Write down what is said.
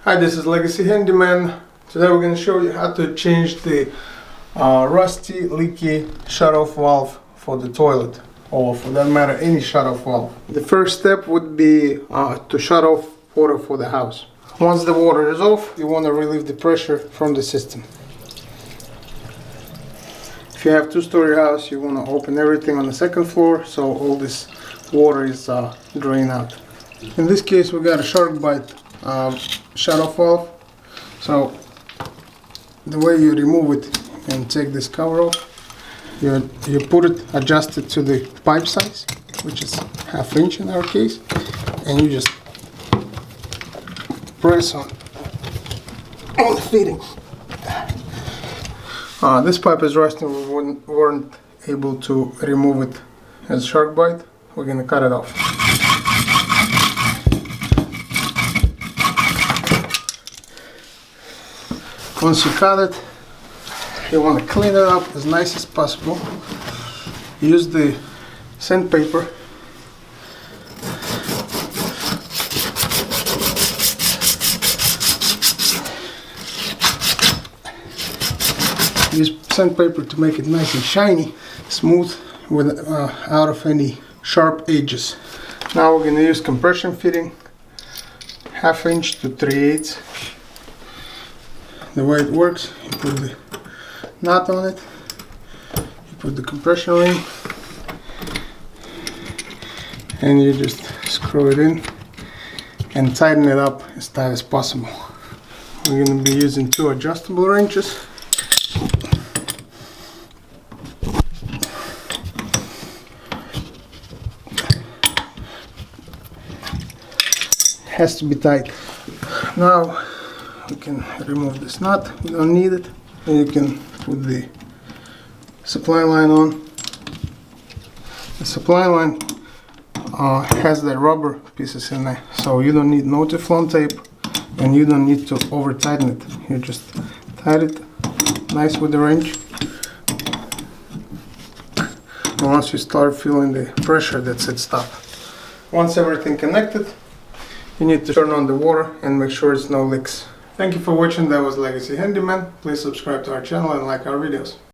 Hi, this is Legacy Handyman. Today we're going to show you how to change the rusty, leaky shut-off valve for the toilet, or for that matter any shut-off valve. The first step would be to shut off water for the house. Once the water is off, you want to relieve the pressure from the system. If you have two-story house, you want to open everything on the second floor so all this water is drained out. In this case, we got a SharkBite shut-off valve. So the way you remove it and take this cover off, you put it adjusted to the pipe size, which is 1/2 inch in our case, and you just press on the fitting. This pipe is rusty. We weren't able to remove it as SharkBite. We're gonna cut it off. Once you cut it, you want to clean it up as nice as possible. Use the sandpaper. Use sandpaper to make it nice and shiny, smooth, without of any sharp edges. Now we're going to use compression fitting, 1/2 inch to 3/8. The way it works, you put the nut on it, you put the compression ring, and you just screw it in and tighten it up as tight as possible. We're going to be using 2 adjustable wrenches. Has to be tight. Now we can remove this nut. We don't need it. And you can put the supply line on. The supply line has the rubber pieces in there, so you don't need no Teflon tape, and you don't need to over tighten it. You just tighten it nice with the wrench. And once you start feeling the pressure, that's it, stop. Once everything connected, you need to turn on the water and make sure it's no leaks. Thank you for watching. That was Legacy Handyman. Please subscribe to our channel and like our videos.